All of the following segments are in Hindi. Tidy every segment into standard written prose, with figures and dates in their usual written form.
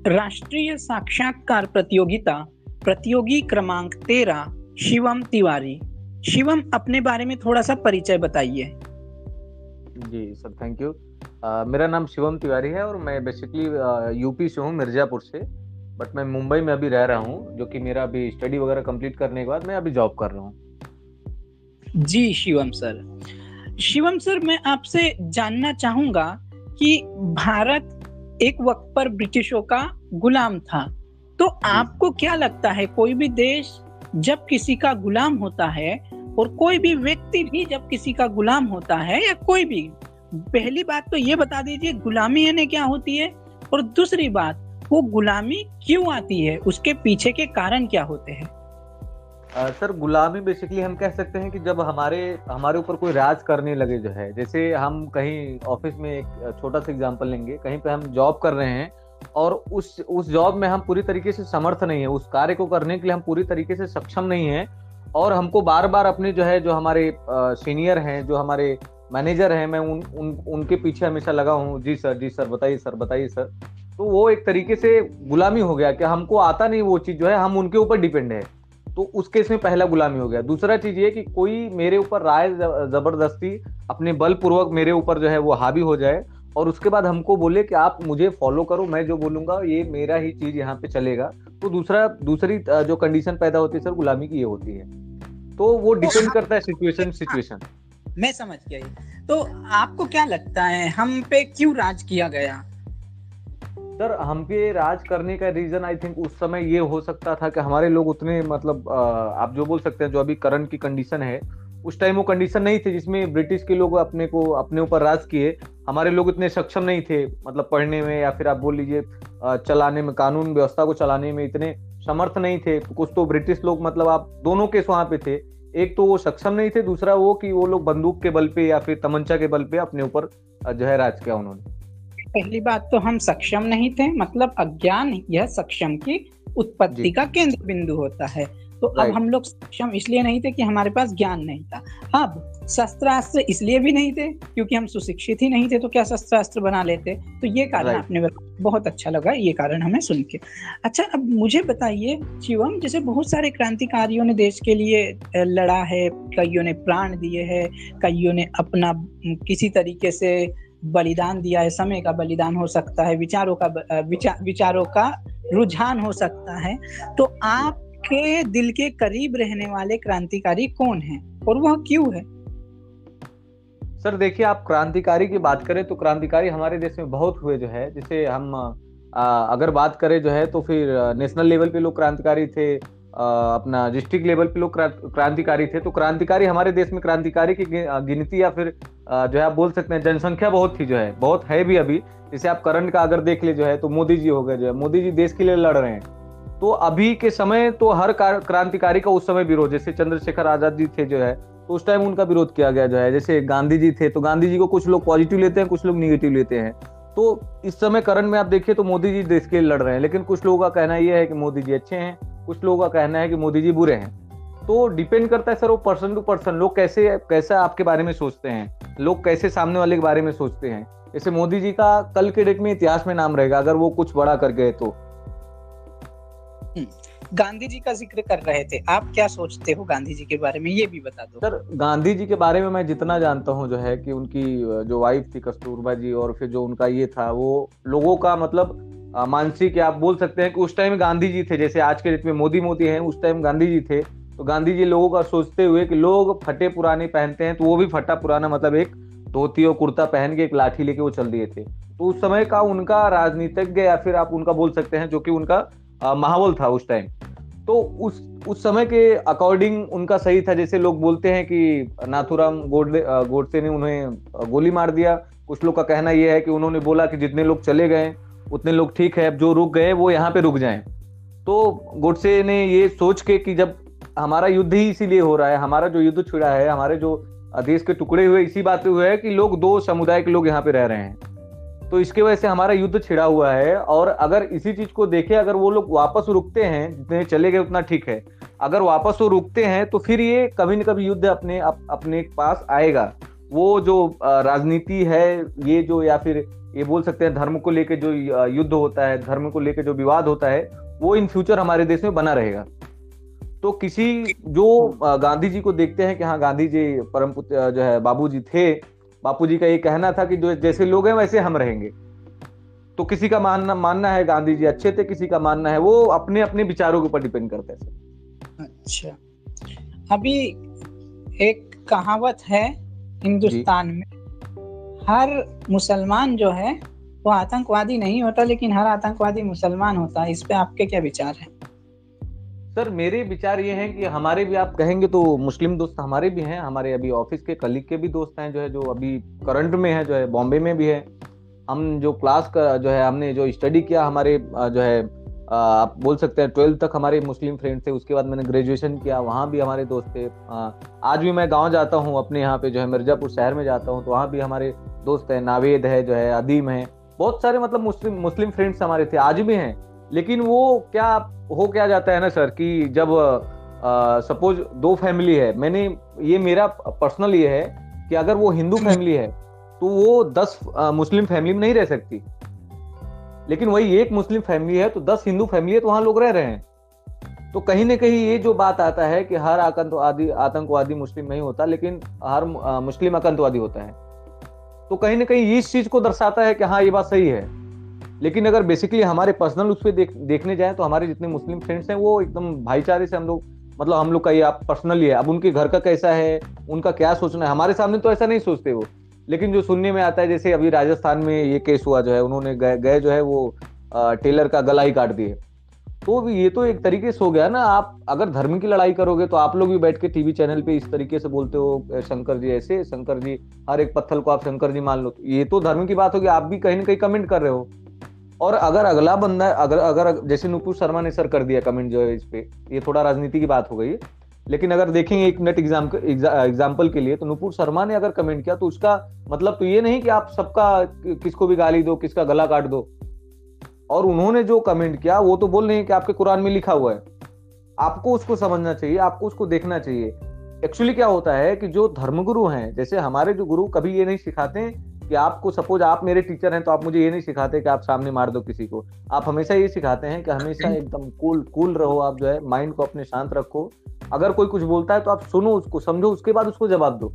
राष्ट्रीय साक्षात्कार प्रतियोगिता प्रतियोगी क्रमांक 13 शिवम तिवारी। शिवम, अपने बारे में थोड़ा सा परिचय बताइए। जी सर, थैंक यू। मेरा नाम शिवम तिवारी है और मैं बेसिकली यूपी से हूँ, मिर्जापुर से। बट मैं मुंबई में अभी रह रहा हूँ, जो कि मेरा अभी स्टडी वगैरह कंप्लीट करने के बाद मैं अभी जॉब कर रहा हूँ। जी शिवम सर। शिवम सर, मैं आपसे जानना चाहूंगा कि भारत एक वक्त पर ब्रिटिशों का गुलाम था, तो आपको क्या लगता है, कोई भी देश जब किसी का गुलाम होता है और कोई भी व्यक्ति भी जब किसी का गुलाम होता है या कोई भी, पहली बात तो ये बता दीजिए गुलामी यानी क्या होती है, और दूसरी बात वो गुलामी क्यों आती है, उसके पीछे के कारण क्या होते हैं? सर, गुलामी बेसिकली हम कह सकते हैं कि जब हमारे ऊपर कोई राज करने लगे, जो है जैसे हम कहीं ऑफिस में, एक छोटा सा एग्जांपल लेंगे, कहीं पे हम जॉब कर रहे हैं और उस जॉब में हम पूरी तरीके से समर्थ नहीं है, उस कार्य को करने के लिए हम पूरी तरीके से सक्षम नहीं है, और हमको बार बार अपने जो हमारे सीनियर हैं, जो हमारे मैनेजर हैं, मैं उनके पीछे हमेशा लगा हूँ, जी सर बताइए सर बताइए सर। तो वो एक तरीके से गुलामी हो गया कि हमको आता नहीं वो चीज, जो है हम उनके ऊपर डिपेंड है। तो उस केस में पहला गुलामी हो गया। दूसरा चीज ये कि कोई मेरे ऊपर राय जबरदस्ती अपने बलपूर्वक मेरे ऊपर जो है वो हावी हो जाए और उसके बाद हमको बोले कि आप मुझे फॉलो करो, मैं जो बोलूंगा ये मेरा ही चीज यहाँ पे चलेगा। तो दूसरी जो कंडीशन पैदा होती है सर गुलामी की, ये होती है। तो वो डिपेंड करता है सिचुएशन। मैं समझ गई। तो आपको क्या लगता है हम पे क्यों राज किया गया? सर, हम पे राज करने का रीजन आई थिंक उस समय ये हो सकता था कि हमारे लोग उतने, मतलब आप जो बोल सकते हैं, जो अभी करंट की कंडीशन है, उस टाइम वो कंडीशन नहीं थी जिसमें ब्रिटिश के लोग अपने ऊपर राज किए। हमारे लोग इतने सक्षम नहीं थे, मतलब पढ़ने में या फिर आप बोल लीजिए चलाने में, कानून व्यवस्था को चलाने में इतने समर्थ नहीं थे। कुछ तो ब्रिटिश लोग, मतलब आप दोनों केस वहां पे थे, एक तो वो सक्षम नहीं थे, दूसरा वो कि वो लोग बंदूक के बल पे या फिर तमंचा के बल पे अपने ऊपर जो है राज किया उन्होंने। पहली बात तो हम सक्षम नहीं थे, मतलब अज्ञान यह सक्षम की उत्पत्ति का केंद्र बिंदु होता है। तो अब हम लोग सक्षम इसलिए नहीं थे कि हमारे पास ज्ञान नहीं था। अब शस्त्रास्त्र इसलिए भी नहीं थे क्योंकि हम सुशिक्षित ही नहीं थे, तो क्या शस्त्रास्त्र बना लेते? तो ये कारण आपने बहुत अच्छा लगा, ये कारण हमें सुन के। अच्छा, अब मुझे बताइए शिवम, जैसे बहुत सारे क्रांतिकारियों ने देश के लिए लड़ा है, कईयों ने प्राण दिए हैं, कईयों ने अपना किसी तरीके से बलिदान दिया है। समय का बलिदान हो सकता है, विचारों का रुझान हो सकता है। तो आपके दिल के करीब रहने वाले क्रांतिकारी कौन है और वह क्यों है? सर देखिए, आप क्रांतिकारी की बात करें तो क्रांतिकारी हमारे देश में बहुत हुए, जो है जैसे हम अगर बात करें जो है तो फिर नेशनल लेवल पे लोग क्रांतिकारी थे, अपना डिस्ट्रिक्ट लेवल पे लोग क्रांतिकारी थे। तो क्रांतिकारी हमारे देश में, क्रांतिकारी की गिनती या फिर जो है आप बोल सकते हैं जनसंख्या बहुत थी, जो है बहुत है भी अभी। जैसे आप करंट का अगर देख ले जो है तो मोदी जी हो गए, जो है मोदी जी देश के लिए लड़ रहे हैं। तो अभी के समय तो हर क्रांतिकारी का उस समय विरोध, जैसे चंद्रशेखर आजाद जी थे जो है, तो उस टाइम उनका विरोध किया गया, जो है जैसे गांधी जी थे, तो गांधी जी को कुछ लोग पॉजिटिव लेते हैं, कुछ लोग निगेटिव लेते हैं। तो इस समय करंट में आप देखिए तो मोदी जी देश के लिए लड़ रहे हैं, लेकिन कुछ लोगों का कहना यह है कि मोदी जी अच्छे हैं, कुछ लोगों का कहना है कि मोदी जी बुरे हैं। तो डिपेंड करता है सर वो पर्सन टू पर्सन, लोग कैसा आपके बारे में सोचते हैं, लोग कैसे सामने वाले के बारे में सोचते हैं। जैसे मोदी जी का कल के डेट में इतिहास में नाम रहेगा अगर वो कुछ बड़ा कर गए तो। गांधी जी का जिक्र कर रहे थे, आप क्या सोचते हो गांधी जी के बारे में, ये भी बता दो। सर, गांधी जी के बारे में मैं जितना जानता हूँ, जो है कि उनकी जो वाइफ थी कस्तूरबा जी, और फिर जो उनका ये था, वो लोगों का मतलब मानसिक, आप बोल सकते हैं कि उस टाइम गांधी जी थे, जैसे आज के डेट में मोदी हैं, उस टाइम गांधी जी थे। तो गांधी जी लोगों का सोचते हुए कि लोग फटे पुराने पहनते हैं, तो वो भी फटा पुराना, मतलब एक धोती और कुर्ता पहन के एक लाठी लेके वो चल दिए थे। तो उस समय का उनका राजनीतिज्ञ, या फिर आप उनका बोल सकते हैं, जो कि उनका माहौल था उस टाइम, तो उस समय के अकॉर्डिंग उनका सही था। जैसे लोग बोलते हैं कि नाथूराम गोडसे ने उन्हें गोली मार दिया। कुछ लोग का कहना यह है कि उन्होंने बोला कि जितने लोग चले गए उतने लोग ठीक है, अब जो रुक गए वो यहाँ पे रुक जाएं। तो गोडसे ने ये सोच के कि जब हमारा युद्ध ही इसीलिए हो रहा है, हमारा जो युद्ध छिड़ा है, हमारे जो देश के टुकड़े हुए इसी बात पे हुए है कि लोग, दो समुदाय के लोग यहाँ पे रह रहे हैं, तो इसके वजह से हमारा युद्ध छिड़ा हुआ है। और अगर इसी चीज को देखें, अगर वो लोग वापस रुकते हैं, जितने चले गए उतना ठीक है, अगर वापस वो रुकते हैं तो फिर ये कभी न कभी युद्ध अपने पास आएगा। वो जो राजनीति है, ये जो, या फिर ये बोल सकते हैं धर्म को लेके जो युद्ध होता है, धर्म को लेके जो विवाद होता है, वो इन फ्यूचर हमारे देश में बना रहेगा। तो किसी जो गांधी जी को देखते हैं कि हाँ गांधी जी परम पुत्र जो है बाबू जी थे, बापू जी का ये कहना था कि जो जैसे लोग हैं वैसे हम रहेंगे। तो किसी का मानना है गांधी जी अच्छे थे, किसी का मानना है, वो अपने अपने विचारों के ऊपर डिपेंड करता है सर। अच्छा, अभी एक कहावत है हिंदुस्तान में, हर मुसलमान जो है वो आतंकवादी नहीं होता, लेकिन हर आतंकवादी मुसलमान होता है। इस पे आपके क्या विचार हैं? सर मेरे विचार ये हैं कि हमारे भी, आप कहेंगे तो मुस्लिम दोस्त हमारे भी हैं, हमारे अभी ऑफिस के कलीग के भी दोस्त हैं जो है, जो अभी करंट में है, जो है बॉम्बे में भी है। हम जो क्लास का जो है, हमने जो स्टडी किया, हमारे जो है आप बोल सकते हैं 12th तक हमारे मुस्लिम फ्रेंड थे। उसके बाद मैंने ग्रेजुएशन किया, वहाँ भी हमारे दोस्त थे। आज भी मैं गाँव जाता हूँ अपने यहाँ पे जो है मिर्जापुर शहर में जाता हूँ, तो वहाँ भी हमारे दोस्त है, नावेद है, जो है अदीम है, बहुत सारे मतलब मुस्लिम फ्रेंड्स हमारे थे, आज भी हैं। लेकिन वो क्या जाता है ना सर, कि जब सपोज 2 फैमिली है, मेरा पर्सनल ये है कि अगर वो हिंदू फैमिली है तो वो 10 मुस्लिम फैमिली में नहीं रह सकती, लेकिन वही एक मुस्लिम फैमिली है तो 10 हिंदू फैमिली है, तो वहां लोग रह रहे हैं। तो कहीं ना कहीं ये जो बात आता है कि हर आतंकवादी मुस्लिम नहीं होता, लेकिन हर मुस्लिम आतंकवादी होता है, तो कहीं ना कहीं इस चीज को दर्शाता है कि हाँ ये बात सही है। लेकिन अगर बेसिकली हमारे पर्सनल उस पर देखने जाए तो हमारे जितने मुस्लिम फ्रेंड्स हैं वो एकदम भाईचारे से हम लोग का ये आप पर्सनली है। अब उनके घर का कैसा है, उनका क्या सोचना है, हमारे सामने तो ऐसा नहीं सोचते वो, लेकिन जो सुनने में आता है, जैसे अभी राजस्थान में ये केस हुआ जो है, उन्होंने गए जो है वो टेलर का गला ही काट दिए। तो ये तो एक तरीके से हो गया ना, आप अगर धर्म की लड़ाई करोगे तो आप लोग भी बैठ के टीवी चैनल पे इस तरीके से बोलते हो शंकर जी ऐसे, शंकर जी, हर एक पत्थर को आप शंकर जी मान लो, तो ये तो धर्म की बात होगी, आप भी कहीं ना कहीं कमेंट कर रहे हो। और अगर अगला बंदा अगर जैसे नुपुर शर्मा ने सर कर दिया कमेंट जो है इस पे, ये थोड़ा राजनीति की बात हो गई है, लेकिन अगर देखेंगे एक नेट एग्जाम्पल के लिए, तो नुपुर शर्मा ने अगर कमेंट किया तो उसका मतलब तो ये नहीं कि आप सबका किसको भी गाली दो, किसका गला काट दो। और उन्होंने जो कमेंट किया वो तो बोल रहे हैं कि आपके कुरान में लिखा हुआ है, आपको उसको समझना चाहिए, आपको उसको देखना चाहिए। एक्चुअली क्या होता है कि जो धर्मगुरु हैं, जैसे हमारे जो गुरु कभी ये नहीं सिखाते हैं कि आपको, सपोज आप मेरे टीचर हैं तो आप मुझे ये नहीं सिखाते कि आप सामने मार दो किसी को, आप हमेशा ये सिखाते हैं कि हमेशा एकदम कूल रहो, आप जो है माइंड को अपने शांत रखो, अगर कोई कुछ बोलता है तो आप सुनो, उसको समझो, उसके बाद उसको जवाब दो।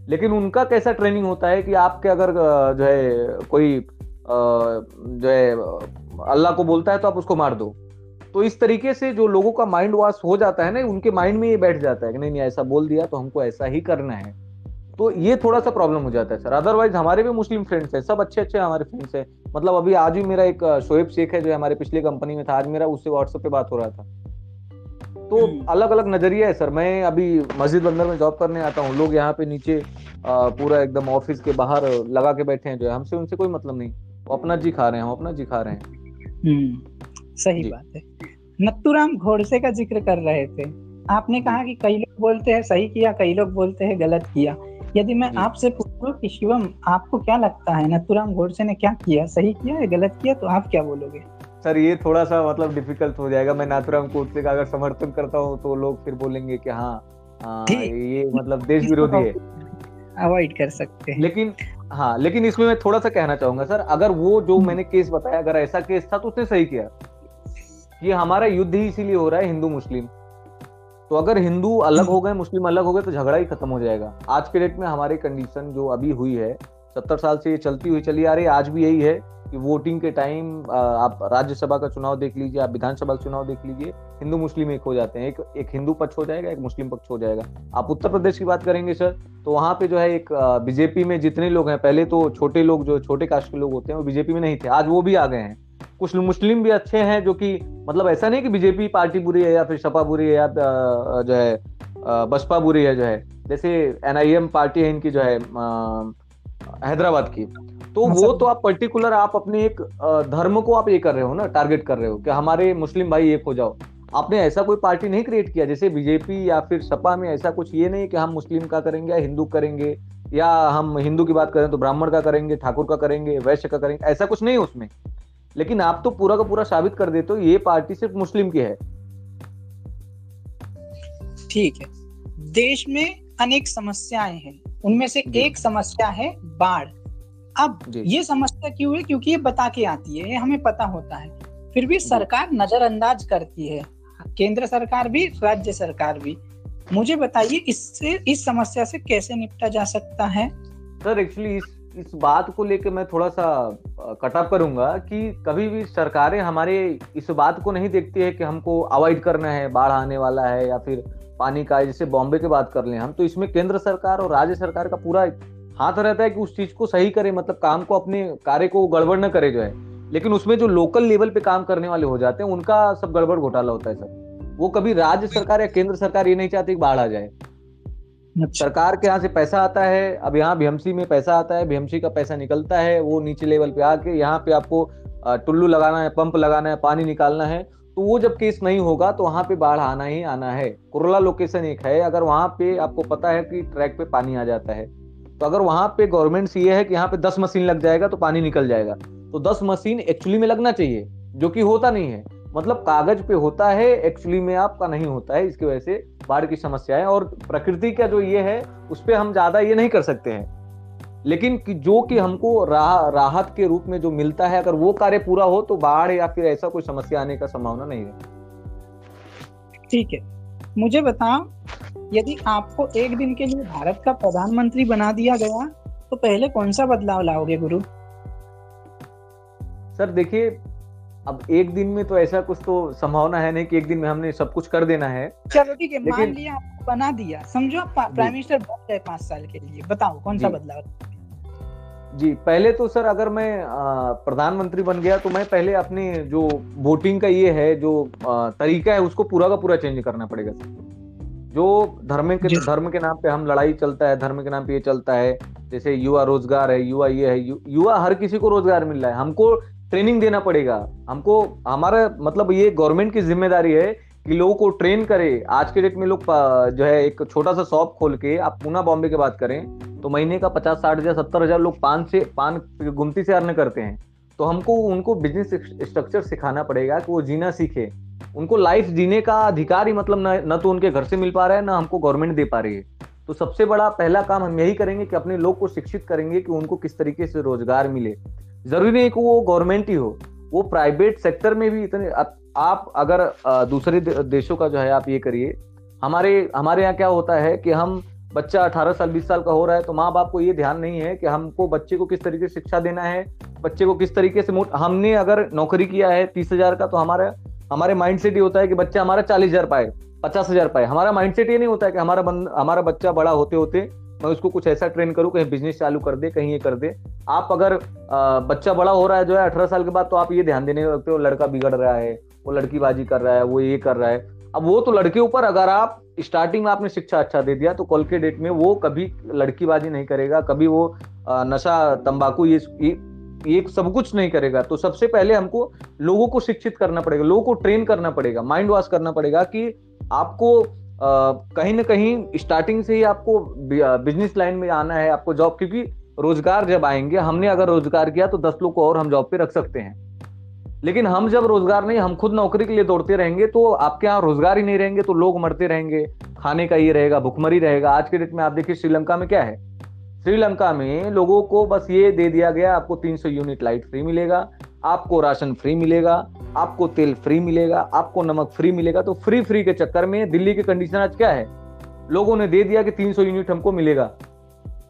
लेकिन उनका कैसा ट्रेनिंग होता है कि आपके अगर जो है कोई जो है अल्लाह को बोलता है तो आप उसको मार दो। तो इस तरीके से जो लोगों का माइंड वॉश हो जाता है ना, उनके माइंड में ये बैठ जाता है कि नहीं ऐसा बोल दिया तो हमको ऐसा ही करना है। तो ये थोड़ा सा प्रॉब्लम हो जाता है सर। अदरवाइज हमारे भी मुस्लिम फ्रेंड्स हैं, सब अच्छे हमारे फ्रेंड्स हैं। मतलब अभी आज भी मेरा एक शोएब शेख है जो हमारे पिछले कंपनी में था, आज मेरा उससे व्हाट्सएप पे बात हो रहा था। तो अलग अलग नजरिया है सर। मैं अभी मस्जिद बंदर में जॉब करने आता हूँ, लोग यहाँ पे नीचे पूरा एकदम ऑफिस के बाहर लगा के बैठे हैं, जो है हमसे उनसे कोई मतलब नहीं, वो अपना जी खा रहे हैं, हम अपना जी खा रहे हैं। सही बात है। नथुराम गोडसे का जिक्र कर रहे थे, आपने कहा कि कई लोग बोलते हैं सही किया, कई लोग बोलते हैं गलत किया। यदि मैं आपसे पूछूं कि शिवम आपको क्या लगता है नथुराम गोडसे ने क्या किया, सही किया या गलत किया, तो आप क्या बोलोगे? सर ये थोड़ा सा मतलब डिफिकल्ट हो जाएगा। मैं नाथुराम गोडसे का अगर समर्थन करता हूँ तो लोग फिर बोलेंगे कि हाँ ये मतलब देश विरोधी है, अवॉइड कर सकते हैं। लेकिन इसमें मैं थोड़ा सा कहना चाहूंगा सर, अगर वो जो मैंने केस बताया अगर ऐसा केस था तो उसने सही किया कि हमारा युद्ध ही इसीलिए हो रहा है हिंदू मुस्लिम। तो अगर हिंदू अलग हो गए, मुस्लिम अलग हो गए, तो झगड़ा ही खत्म हो जाएगा। आज के डेट में हमारी कंडीशन जो अभी हुई है, 70 साल से ये चली आ रही है, आज भी यही है कि वोटिंग के टाइम आप राज्यसभा का चुनाव देख लीजिए, आप विधानसभा का चुनाव देख लीजिए, हिंदू मुस्लिम एक हो जाते हैं, एक हिंदू पक्ष हो जाएगा, एक मुस्लिम पक्ष हो जाएगा। आप उत्तर प्रदेश की बात करेंगे सर, तो वहां पे जो है एक बीजेपी में जितने लोग हैं, पहले तो छोटे लोग जो छोटे कास्ट के लोग होते हैं वो बीजेपी में नहीं थे, आज वो भी आ गए हैं। कुछ मुस्लिम भी अच्छे हैं जो कि मतलब ऐसा नहीं कि बीजेपी पार्टी बुरी है या फिर सपा बुरी है या जो है बसपा बुरी है, जो है जैसे NIM पार्टी है इनकी जो है हैदराबाद की, तो वो तो आप पर्टिकुलर आप अपने एक धर्म को आप ये कर रहे हो ना, टारगेट कर रहे हो कि हमारे मुस्लिम भाई एक हो जाओ। आपने ऐसा कोई पार्टी नहीं क्रिएट किया जैसे बीजेपी या फिर सपा में ऐसा कुछ ये नहीं कि हम मुस्लिम का करेंगे या हिंदू करेंगे, या हम हिंदू की बात करें तो ब्राह्मण का करेंगे, ठाकुर का करेंगे, वैश्य का करेंगे, ऐसा कुछ नहीं उसमें। लेकिन आप तो पूरा का पूरा साबित कर देते हो ये पार्टी सिर्फ मुस्लिम की है। ठीक है, देश में अनेक समस्याएं हैं, उनमें से एक समस्या है बाढ़। अब ये समस्या क्यों है? क्योंकि ये बता के आती है, ये हमें पता होता है, फिर भी सरकार नजरअंदाज करती है, केंद्र सरकार भी, राज्य सरकार भी। मुझे बताइए इससे, इस समस्या से कैसे निपटा जा सकता है? सर एक्चुअली इस बात को लेकर मैं थोड़ा सा कटअप करूंगा कि कभी भी सरकारें हमारे इस बात को नहीं देखती है कि हमको अवॉइड करना है, बाढ़ आने वाला है या फिर पानी का, जैसे बॉम्बे की बात कर लें हम, तो इसमें केंद्र सरकार और राज्य सरकार का पूरा हाथ रहता है कि उस चीज को सही करे, मतलब काम को, अपने कार्य को गड़बड़ न करे जो है। लेकिन उसमें जो लोकल लेवल पे काम करने वाले हो जाते हैं उनका सब गड़बड़ घोटाला होता है सर। वो कभी राज्य सरकार या केंद्र सरकार ये नहीं चाहती कि बाढ़ आ जाए। सरकार के यहाँ से पैसा आता है, अब यहाँ बीएमसी में पैसा आता है, बीएमसी का पैसा निकलता है, वो नीचे लेवल पे आके यहाँ पे आपको टुल्लू लगाना है, पंप लगाना है, पानी निकालना है। तो वो जब केस नहीं होगा तो वहां पे बाढ़ आना ही आना है। कुरला लोकेशन एक है, अगर वहां पे आपको पता है कि ट्रैक पे पानी आ जाता है, तो अगर वहां पे गवर्नमेंट से ये है कि यहाँ पे 10 मशीन लग जाएगा तो पानी निकल जाएगा, तो 10 मशीन एक्चुअली में लगना चाहिए, जो कि होता नहीं है। मतलब कागज पे होता है, एक्चुअली में आपका नहीं होता है। इसकी वजह से बाढ़ की समस्या है, और प्रकृति का जो ये है उस पर हम ज्यादा ये नहीं कर सकते हैं। लेकिन जो कि हमको राहत के रूप में जो मिलता है, अगर वो कार्य पूरा हो तो बाढ़ या फिर ऐसा कोई समस्या आने का संभावना नहीं है। ठीक है, मुझे बताओ, यदि आपको एक दिन के लिए भारत का प्रधानमंत्री बना दिया गया तो पहले कौन सा बदलाव लाओगे गुरु? सर देखिए, अब एक दिन में तो ऐसा कुछ तो संभावना है नहीं कि एक दिन में हमने सब कुछ कर देना है। चलो ठीक है, मान लिया आपको बना दिया, समझो आप प्राइम मिनिस्टर बन गए 5 साल के लिए, बताओ कौन सा बदलाव? जी, पहले तो सर अगर मैं प्रधानमंत्री बन गया तो मैं पहले अपने जो वोटिंग का ये है जो तरीका है उसको पूरा का पूरा चेंज करना पड़ेगा सर। जो धर्म के नाम पे हम लड़ाई चलता है, धर्म के नाम पे ये चलता है, जैसे युवा रोजगार है, युवा ये है, युवा हर किसी को रोजगार मिल रहा है, हमको ट्रेनिंग देना पड़ेगा। हमको, हमारा मतलब ये गवर्नमेंट की जिम्मेदारी है कि लोगों को ट्रेन करे। आज के डेट में लोग जो है एक छोटा सा शॉप खोल के, आप पूना बॉम्बे की बात करें तो महीने का 50-60 हजार 70 हजार लोग पान गुमती से अर्न करते हैं। तो हमको उनको बिजनेस स्ट्रक्चर सिखाना पड़ेगा कि वो जीना सीखे। उनको लाइफ जीने का अधिकार ही मतलब न तो उनके घर से मिल पा रहा है, ना हमको गवर्नमेंट दे पा रही है। तो सबसे बड़ा पहला काम हम यही करेंगे कि अपने लोग को शिक्षित करेंगे कि उनको किस तरीके से रोजगार मिले। जरूरी नहीं कि वो गवर्नमेंट ही हो, वो प्राइवेट सेक्टर में भी इतने, आप अगर दूसरे देशों का जो है आप ये करिए। हमारे यहाँ क्या होता है कि हम, बच्चा 18 साल 20 साल का हो रहा है तो माँ बाप को ये ध्यान नहीं है कि हमको बच्चे को किस तरीके से शिक्षा देना है, बच्चे को किस तरीके से हमने अगर नौकरी किया है 30,000 का तो हमारे माइंड सेट ये होता है कि बच्चा हमारा 40,000 पाए, 50,000 पाए। हमारा माइंड सेट ये नहीं होता है कि हमारा बच्चा बड़ा होते होते मैं उसको कुछ ऐसा ट्रेन करूं, कहीं बिजनेस चालू कर दे, कहीं ये कर दे। आप अगर बच्चा बड़ा हो रहा है जो है 18 साल के बाद, तो आप ये ध्यान देने लगते हो लड़का बिगड़ रहा है, वो लड़कीबाजी कर रहा है, वो ये कर रहा है। अब वो तो लड़के ऊपर, अगर आप स्टार्टिंग में आपने शिक्षा अच्छा दे दिया तो कल के डेट में वो कभी लड़कीबाजी नहीं करेगा, कभी वो नशा तंबाकू ये सब कुछ नहीं करेगा। तो सबसे पहले हमको लोगों को शिक्षित करना पड़ेगा, लोगों को ट्रेन करना पड़ेगा, माइंड वॉश करना पड़ेगा कि आपको कहीं ना कहीं स्टार्टिंग से ही आपको बिजनेस लाइन में आना है, आपको जॉब, क्योंकि रोजगार जब आएंगे, हमने अगर रोजगार किया तो 10 लोग को और हम जॉब पे रख सकते हैं। लेकिन हम जब रोजगार नहीं, हम खुद नौकरी के लिए दौड़ते रहेंगे तो आपके यहाँ रोजगार ही नहीं रहेंगे, तो लोग मरते रहेंगे, खाने का ये रहेगा, भुखमरी रहेगा। आज के डेट में आप देखिए श्रीलंका में क्या है, श्रीलंका में लोगों को बस ये दे दिया गया, आपको 300 यूनिट लाइट फ्री मिलेगा, आपको राशन फ्री मिलेगा, आपको तेल फ्री मिलेगा, आपको नमक फ्री मिलेगा। तो फ्री के चक्कर में दिल्ली के कंडीशन आज क्या है, लोगों ने दे दिया कि 300 यूनिट हमको मिलेगा,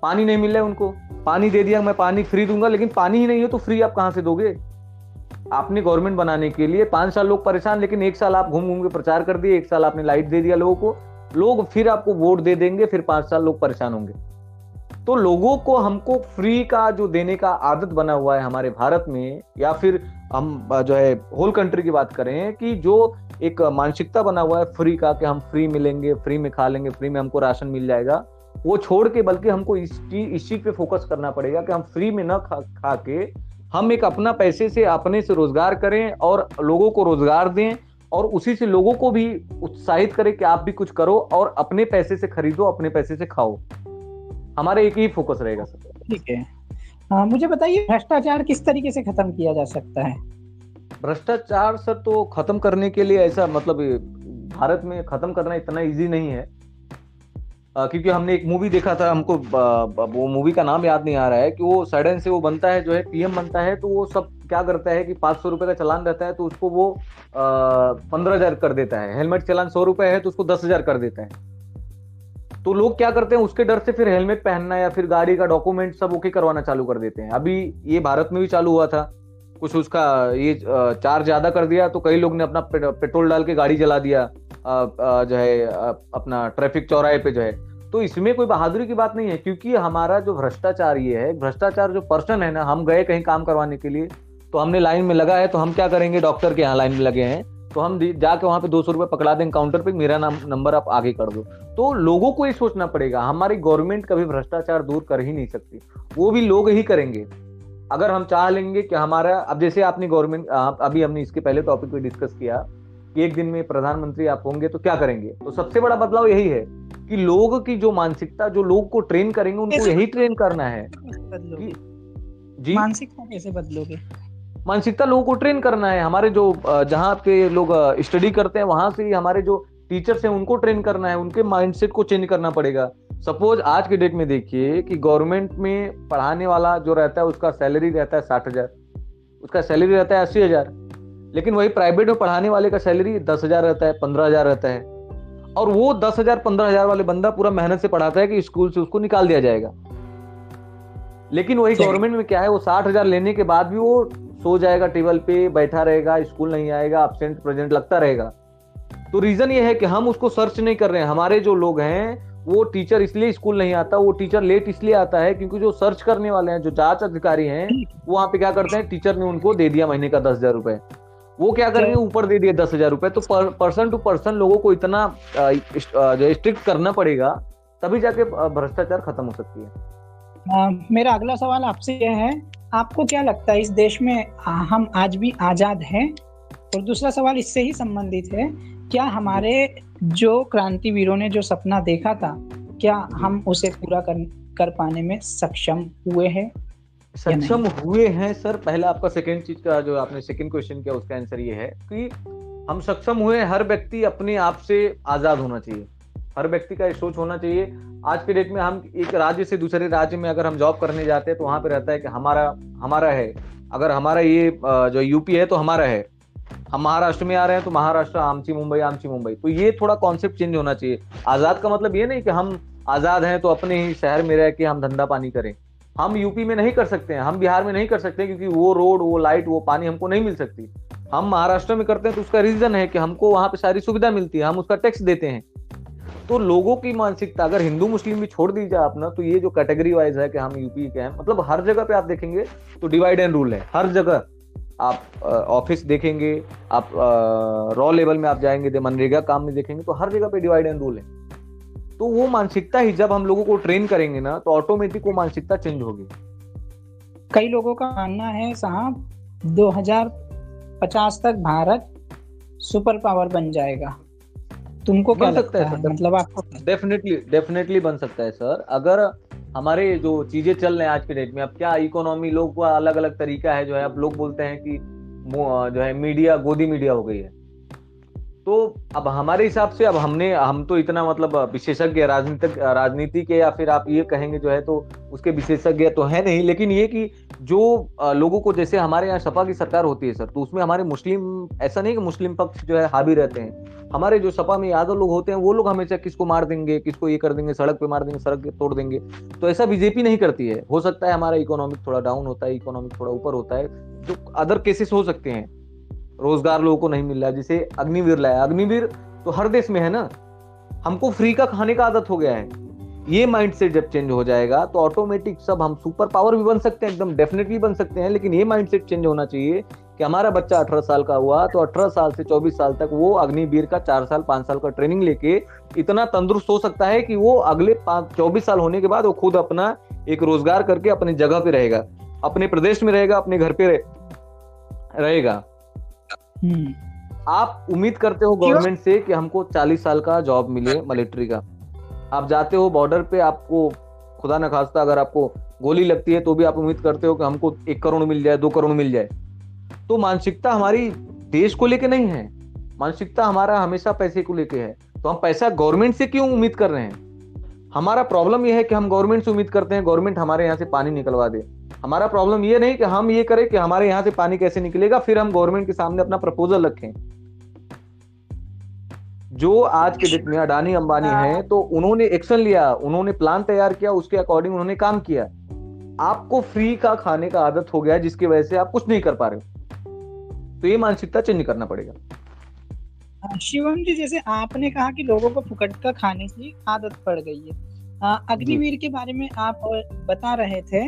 पानी नहीं मिल रहा है उनको, पानी दे दिया मैं पानी फ्री दूंगा, लेकिन पानी ही नहीं है तो फ्री आप कहां से दोगे? आपने गवर्नमेंट बनाने के लिए 5 साल लोग परेशान, लेकिन 1 साल आप घूम घूम के प्रचार कर दिए, 1 साल आपने लाइट दे दिया लोगों को, लोग फिर आपको वोट दे देंगे, फिर 5 साल लोग परेशान होंगे। तो लोगों को हमको फ्री का जो देने का आदत बना हुआ है हमारे भारत में, या फिर हम जो है होल कंट्री की बात करें कि जो एक मानसिकता बना हुआ है फ्री का, कि हम फ्री मिलेंगे, फ्री में खा लेंगे, फ्री में हमको राशन मिल जाएगा, वो छोड़ के बल्कि हमको इस चीज पे फोकस करना पड़ेगा कि हम फ्री में न खा के हम एक अपना पैसे से अपने से रोजगार करें और लोगों को रोजगार दें, और उसी से लोगों को भी उत्साहित करें कि आप भी कुछ करो और अपने पैसे से खरीदो, अपने पैसे से खाओ। हमारा एक ही फोकस रहेगा सर। ठीक है, मुझे बताइए भ्रष्टाचार किस तरीके से खत्म किया जा सकता है? भ्रष्टाचार सर तो खत्म करने के लिए ऐसा, मतलब भारत में खत्म करना इतना इजी नहीं है। क्योंकि हमने एक मूवी देखा था, हमको वो मूवी का नाम याद नहीं आ रहा है, कि वो सडन से वो बनता है जो है पीएम बनता है, तो वो सब क्या करता है कि 500 रुपए का चालान रहता है तो उसको वो 15,000 कर देता है। हेलमेट चालान 100 रुपए है तो उसको 10,000 कर देता है। तो लोग क्या करते हैं, उसके डर से फिर हेलमेट पहनना या फिर गाड़ी का डॉक्यूमेंट सब ओके करवाना चालू कर देते हैं। अभी ये भारत में भी चालू हुआ था कुछ, उसका ये चार्ज ज्यादा कर दिया तो कई लोग ने अपना पेट्रोल डाल के गाड़ी जला दिया जो है अपना ट्रैफिक चौराहे पे जो है। तो इसमें कोई बहादुरी की बात नहीं है, क्योंकि हमारा जो भ्रष्टाचार ये है, भ्रष्टाचार जो पर्सन है ना, हम गए कहीं काम करवाने के लिए तो हमने लाइन में लगा है, तो हम क्या करेंगे, डॉक्टर के यहाँ लाइन में लगे हैं तो हम जाके वहां पे 200 रुपए पकड़ा देंगे काउंटर पे, मेरा नंबर आप आगे कर दो। तो लोगों को ये सोचना पड़ेगा, हमारी गवर्नमेंट कभी भ्रष्टाचार दूर कर ही नहीं सकती, वो भी लोग ही करेंगे। अगर हम चाह लेंगे कि हमारा, अब जैसे आपने गवर्नमेंट, अभी हमने इसके पहले टॉपिक पे डिस्कस किया कि एक दिन में प्रधानमंत्री आप होंगे तो क्या करेंगे, तो सबसे बड़ा बदलाव यही है कि लोगों की जो मानसिकता, जो लोग को ट्रेन करेंगे उनको यही ट्रेन करना है कि जी मानसिकता कैसे बदलोगे, मानसिकता लोगों को ट्रेन करना है। हमारे जो जहाँ पे लोग स्टडी करते हैं वहां से हमारे जो टीचर्स हैं उनको ट्रेन करना है, उनके माइंडसेट को चेंज करना पड़ेगा। सपोज आज के डेट में देखिए कि गवर्नमेंट में पढ़ाने वाला जो रहता है उसका सैलरी रहता है 60,000, उसका सैलरी रहता है 80,000, लेकिन वही प्राइवेट में पढ़ाने वाले का सैलरी 10,000 रहता है, 15,000 रहता है। और वो 10,000 15,000 वाले बंदा पूरा मेहनत से पढ़ाता है कि स्कूल से उसको निकाल दिया जाएगा, लेकिन वही गवर्नमेंट में क्या है, वो 60,000 लेने के बाद भी वो सो जाएगा, टेबल पे बैठा रहेगा, स्कूल नहीं आएगा, एब्सेंट प्रेजेंट लगता रहेगा। तो रीजन ये है कि हम उसको सर्च नहीं कर रहे हैं। हमारे जो लोग हैं वो टीचर इसलिए स्कूल नहीं आता, वो टीचर लेट इसलिए आता है क्योंकि जो सर्च करने वाले हैं, जो जांच अधिकारी हैं, वो वहां पे क्या करते हैं, टीचर ने उनको दे दिया महीने का 10,000 रुपए, वो क्या करेंगे, ऊपर दे दिए 10,000 रुपए। तो पर्सन टू पर्सन लोगों को इतना जो स्ट्रिक्ट करना पड़ेगा, तभी जाके भ्रष्टाचार खत्म हो सकती है। मेरा अगला सवाल आपसे यह है, आपको क्या लगता है इस देश में हम आज भी आजाद हैं? और दूसरा सवाल इससे ही संबंधित है, क्या हमारे जो क्रांतिवीरों ने जो सपना देखा था, क्या हम उसे पूरा कर पाने में सक्षम हुए हैं? सक्षम हुए हैं सर। पहला आपका सेकंड चीज का जो आपने सेकंड क्वेश्चन किया उसका आंसर ये है कि हम सक्षम हुए। हर व्यक्ति अपने आप से आजाद होना चाहिए, हर व्यक्ति का ये सोच होना चाहिए। आज के डेट में हम एक राज्य से दूसरे राज्य में अगर हम जॉब करने जाते हैं तो वहां पे रहता है कि हमारा है, अगर हमारा ये जो यूपी है तो हमारा है, हम महाराष्ट्र में आ रहे हैं तो महाराष्ट्र, आमची मुंबई। तो ये थोड़ा कॉन्सेप्ट चेंज होना चाहिए। आजाद का मतलब ये नहीं कि हम आजाद हैं तो अपने ही शहर में रह के हम धंधा पानी करें। हम यूपी में नहीं कर सकते हैं, हम बिहार में नहीं कर सकते, क्योंकि वो रोड, वो लाइट, वो पानी हमको नहीं मिल सकती। हम महाराष्ट्र में करते हैं तो उसका रीजन है कि हमको वहां पे सारी सुविधा मिलती है, हम उसका टैक्स देते हैं। तो लोगों की मानसिकता अगर हिंदू मुस्लिम भी छोड़ दी जाए अपना, तो ये जो कैटेगरी वाइज है कि हम यूपी के हैं, मतलब हर जगह पे आप देखेंगे तो डिवाइड एंड रूल है। हर जगह आप ऑफिस देखेंगे, आप रॉ लेवल में आप जाएंगे, मनरेगा काम में देखेंगे, तो हर जगह पे डिवाइड एंड रूल है। तो वो मानसिकता ही जब हम लोगों को ट्रेन करेंगे ना, तो ऑटोमेटिक वो मानसिकता चेंज होगी। कई लोगों का मानना है साहब 2050 तक भारत सुपर पावर बन जाएगा, तुमको क्या लगता है? मतलब आपको डेफिनेटली बन सकता है सर। अगर हमारे जो चीजें चल रहे हैं आज के डेट में, अब क्या इकोनॉमी, लोग का अलग अलग तरीका है जो है। अब लोग बोलते हैं कि जो है मीडिया गोदी मीडिया हो गई है। तो अब हमारे हिसाब से अब हम तो इतना मतलब विशेषज्ञ राजनीति के, या फिर आप ये कहेंगे जो है तो उसके विशेषज्ञ तो है नहीं, लेकिन ये कि जो लोगों को, जैसे हमारे यहाँ सपा की सरकार होती है सर, तो उसमें हमारे मुस्लिम, ऐसा नहीं कि मुस्लिम पक्ष जो है हावी रहते हैं। हमारे जो सपा में यादव लोग होते हैं वो लोग हमेशा किसको मार देंगे, किसको ये कर देंगे, सड़क पे मार देंगे, सड़क तोड़ देंगे। तो ऐसा बीजेपी नहीं करती है। हो सकता है हमारा इकोनॉमिक थोड़ा डाउन होता है, इकोनॉमिक थोड़ा ऊपर होता है, जो अदर केसेस हो सकते हैं, रोजगार लोगों को नहीं मिल रहा है। जैसे अग्निवीर लाया, अग्निवीर तो हर देश में है ना, हमको फ्री का खाने का आदत हो गया है। ये माइंडसेट जब चेंज हो जाएगा तो ऑटोमेटिक सब हम सुपर पावर भी बन सकते हैं, एकदम डेफिनेटली बन सकते हैं। लेकिन ये माइंडसेट चेंज होना चाहिए कि हमारा बच्चा 18 साल का हुआ तो 18 साल से 24 साल तक वो अग्निवीर का 4 साल 5 साल का ट्रेनिंग लेके इतना तंदुरुस्त हो सकता है कि वो अगले 24 साल होने के बाद वो खुद अपना एक रोजगार करके अपनी जगह पे रहेगा, अपने प्रदेश में रहेगा, अपने घर पे रहेगा। आप उम्मीद करते हो गवर्नमेंट से कि हमको 40 साल का जॉब मिले मिलिट्री का, आप जाते हो बॉर्डर पे, आपको खुदा न खास्ता अगर आपको गोली लगती है तो भी आप उम्मीद करते हो कि हमको 1 करोड़ मिल जाए, 2 करोड़ मिल जाए। तो मानसिकता हमारी देश को लेके नहीं है, मानसिकता हमारा हमेशा पैसे को लेके है। तो हम पैसा गवर्नमेंट से क्यों उम्मीद कर रहे हैं? हमारा प्रॉब्लम ये है कि हम गवर्नमेंट से उम्मीद करते हैं गवर्नमेंट हमारे यहाँ से पानी निकलवा दे। हमारा प्रॉब्लम ये नहीं कि हम ये करें कि हमारे यहाँ से पानी कैसे निकलेगा, फिर हम गवर्नमेंट के सामने अपना प्रपोजल रखें। जो आज के डेट में अडानी अंबानी हैं, तो उन्होंने एक्शन लिया, उन्होंने प्लान तैयार किया, उसके अकॉर्डिंग उन्होंने काम किया। आपको फ्री का खाने का आदत हो गया जिसकी वजह से आप कुछ नहीं कर पा रहे हो, तो ये मानसिकता चेंज करना पड़ेगा। शिवम जी, जैसे आपने कहा कि लोगों को फुकट का खाने की आदत पड़ गई है, अग्निवीर के बारे में आप बता रहे थे।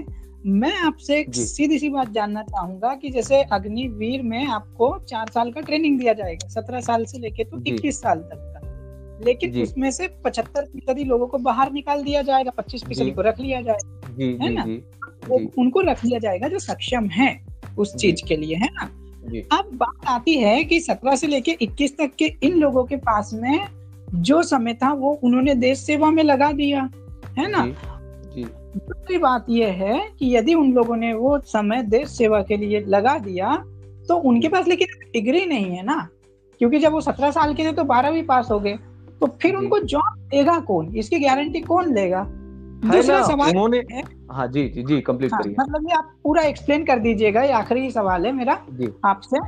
मैं आपसे एक सीधी सी बात जानना चाहूंगा कि जैसे अग्निवीर में आपको 4 साल का ट्रेनिंग दिया जाएगा, 17 साल से लेके तो 21 साल तक का, लेकिन उसमें से 75% लोगों को बाहर निकाल दिया जाएगा, 25% को रख लिया जाएगा, है ना? तो उनको रख लिया जाएगा जो सक्षम है उस चीज के लिए, है ना? अब बात आती है कि 17 से लेके 21 तक के इन लोगों के पास में जो समय था वो उन्होंने देश सेवा में लगा दिया, है ना? दूसरी बात यह है कि यदि उन लोगों ने वो समय देश सेवा के लिए लगा दिया तो उनके पास लेकिन डिग्री नहीं है ना, क्योंकि जब वो 17 साल के थे तो 12वीं पास हो गए, तो फिर उनको जॉब देगा कौन, इसकी गारंटी कौन लेगा? दूसरा सवाल उन्होंने कंप्लीट करिए। मतलब ये आप पूरा एक्सप्लेन कर दीजिएगा, ये आखिरी सवाल है मेरा आपसे।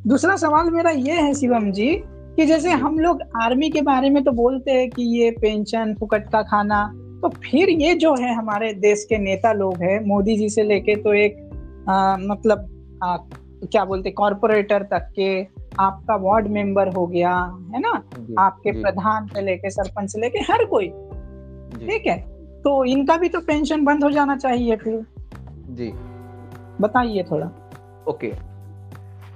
दूसरा सवाल मेरा ये है शिवम जी कि जैसे हम लोग आर्मी के बारे में तो बोलते हैं कि ये पेंशन, फुकट का खाना, तो फिर ये जो है हमारे देश के नेता लोग हैं, मोदी जी से लेके तो एक मतलब क्या बोलते कॉर्पोरेटर तक के, आपका वार्ड मेंबर हो गया, है ना, आपके प्रधान से लेके सरपंच से लेके हर कोई, ठीक है, तो इनका भी तो पेंशन बंद हो जाना चाहिए फिर। जी बताइए थोड़ा। ओके,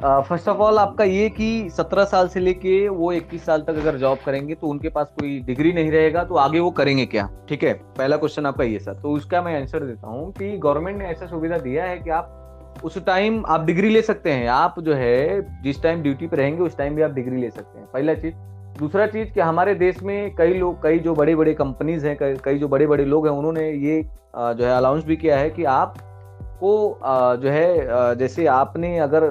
फर्स्ट ऑफ ऑल आपका ये कि 17 साल से लेके वो 21 साल तक अगर जॉब करेंगे तो उनके पास कोई डिग्री नहीं रहेगा, तो आगे वो करेंगे क्या? ठीक है, पहला क्वेश्चन आपका ये सर, तो उसका मैं आंसर देता हूँ कि गवर्नमेंट ने ऐसा सुविधा दिया है कि आप उस टाइम आप डिग्री ले सकते हैं। आप जो है जिस टाइम ड्यूटी पे रहेंगे उस टाइम भी आप डिग्री ले सकते हैं, पहला चीज। दूसरा चीज कि हमारे देश में कई जो बड़े बड़े कंपनीज हैं, कई जो बड़े बड़े लोग हैं, उन्होंने ये जो है अलाउंस भी किया है कि आप को जो है जैसे आपने अगर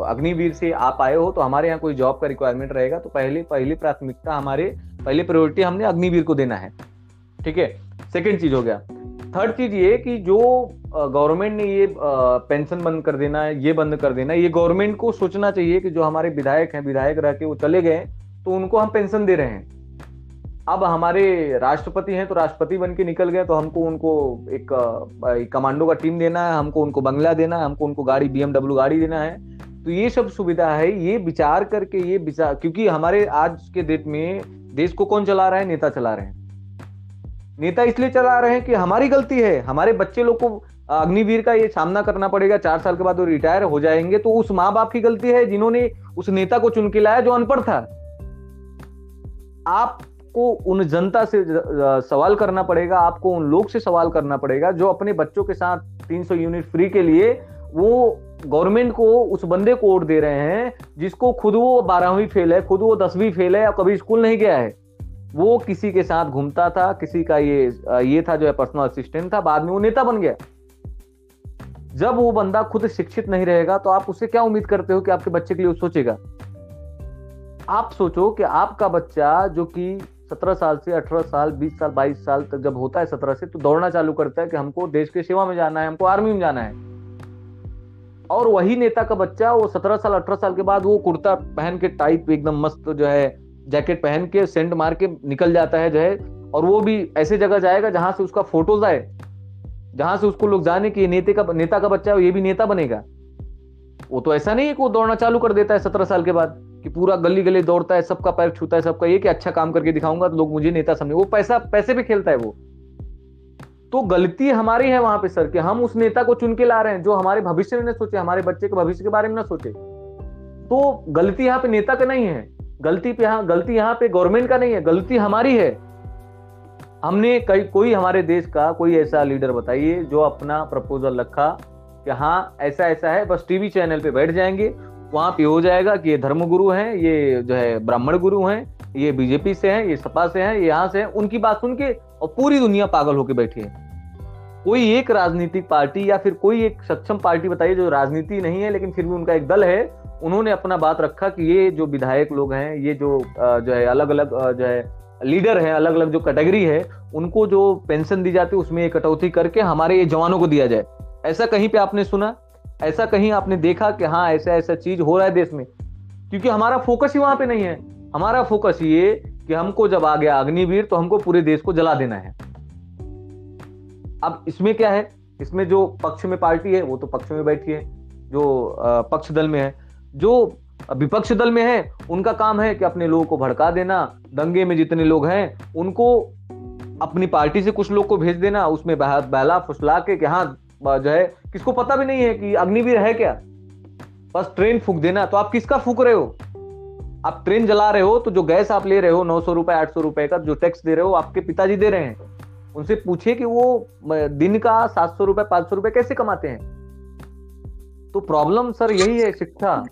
अग्निवीर से आप आए हो तो हमारे यहाँ कोई जॉब का रिक्वायरमेंट रहेगा तो पहली प्राथमिकता पहली प्रायोरिटी हमने अग्निवीर को देना है, ठीक है। सेकंड चीज हो गया। थर्ड चीज ये कि जो गवर्नमेंट ने ये पेंशन बंद कर देना है, ये बंद कर देना है, ये गवर्नमेंट को सोचना चाहिए कि जो हमारे विधायक हैं, विधायक रह के वो चले गए तो उनको हम पेंशन दे रहे हैं। अब हमारे राष्ट्रपति हैं तो राष्ट्रपति बन के निकल गए तो हमको उनको एक कमांडो का टीम देना है, हमको उनको बंगला देना है, हमको उनको गाड़ी BMW गाड़ी देना है। तो ये सब सुविधा है, ये विचार करके क्योंकि हमारे आज के डेट में देश को कौन चला रहा है? नेता चला रहे हैं। नेता इसलिए चला रहे हैं कि हमारी गलती है, हमारे बच्चे लोग को अग्निवीर का ये सामना करना पड़ेगा, 4 साल के बाद वो रिटायर हो जाएंगे, तो उस माँ बाप की गलती है जिन्होंने उस नेता को चुन के लाया जो अनपढ़ था। आपको उन जनता से सवाल करना पड़ेगा, आपको उन लोग से सवाल करना पड़ेगा जो अपने बच्चों के साथ 300 यूनिट फ्री के लिए वो गवर्नमेंट को उस बंदे को वोट दे रहे हैं जिसको खुद वो 12वीं फेल है, खुद वो 10वीं फेल है या कभी स्कूल नहीं गया है। वो किसी के साथ घूमता था, किसी का ये था जो है पर्सनल असिस्टेंट था, बाद में वो नेता बन गया। जब वो बंदा खुद शिक्षित नहीं रहेगा तो आप उससे क्या उम्मीद करते हो कि आपके बच्चे के लिए वो सोचेगा? आप सोचो कि आपका बच्चा जो कि 17 साल से 18 साल 20 साल 22 साल तक जब होता है 17 से, तो दौड़ना चालू करता है कि हमको देश की सेवा में जाना है, हमको आर्मी में जाना है। और वही नेता का बच्चा वो 17 साल 18 साल के बाद वो कुर्ता पहन के टाइप एकदम मस्त जो है जैकेट पहन के सेंट मार के निकल जाता है जो है, और वो भी ऐसे जगह जाएगा जहां से उसका फोटोज आए, जहां से उसको लोग जाने कि नेता का बच्चा है, ये भी नेता बनेगा। वो तो ऐसा नहीं है कि वो दौड़ना चालू कर देता है 17 साल के बाद कि पूरा गली गली दौड़ता है, सबका पैर छूता है, सबका ये कि अच्छा काम करके दिखाऊंगा तो लोग मुझे नेता समझे। वो पैसे पे खेलता है वो। तो गलती हमारी है वहां पे सर कि हम उस नेता को चुन के ला रहे हैं जो हमारे भविष्य में न सोचे, हमारे बच्चे के भविष्य के बारे में न सोचे। तो गलती यहाँ पे नेता का नहीं है, गलती यहाँ पे गवर्नमेंट का नहीं है, गलती हमारी है। हमने कोई हमारे देश का कोई ऐसा लीडर बताइए जो अपना प्रपोजल रखा कि हाँ ऐसा ऐसा है, बस टीवी चैनल पे बैठ जाएंगे, वहां पे हो जाएगा कि ये धर्मगुरु हैं, ये जो है ब्राह्मण गुरु हैं, ये बीजेपी से हैं, ये सपा से हैं, ये यहाँ से हैं, उनकी बात सुन के और पूरी दुनिया पागल होके बैठी है। कोई एक राजनीतिक पार्टी या फिर कोई एक सक्षम पार्टी बताइए जो राजनीति नहीं है लेकिन फिर भी उनका एक दल है, उन्होंने अपना बात रखा कि ये जो विधायक लोग हैं, ये जो है अलग अलग जो है लीडर हैं, अलग अलग जो कैटेगरी है, उनको जो पेंशन दी जाती है उसमें ये कटौती करके हमारे ये जवानों को दिया जाए। ऐसा कहीं पे आपने सुना? ऐसा कहीं आपने देखा कि हाँ ऐसा ऐसा चीज हो रहा है देश में? क्योंकि हमारा फोकस ही वहां पे नहीं है। हमारा फोकस ये कि हमको जब आ गया अग्निवीर तो हमको पूरे देश को जला देना है। अब इसमें क्या है, इसमें जो पक्ष में पार्टी है वो तो पक्ष में बैठी है, जो पक्ष दल में है, जो विपक्ष दल में है उनका काम है कि अपने लोगों को भड़का देना, दंगे में जितने लोग हैं उनको अपनी पार्टी से कुछ लोग को भेज देना, उसमें बहला फुसला के कि हाँ जो है किसको पता भी नहीं है कि अग्निवीर है क्या, बस ट्रेन फूंक देना। तो आप किसका फूंक रहे हो? आप ट्रेन जला रहे हो तो जो गैस आप ले रहे हो 900 रुपए 800 रुपए का जो टैक्स दे रहे हो आपके पिताजी दे रहे हैं। उनसे पूछिए कि वो दिन का 700 रुपए 500 रुपए कैसे कमाते हैं। तो प्रॉब्लम सर यही है, शिक्षा।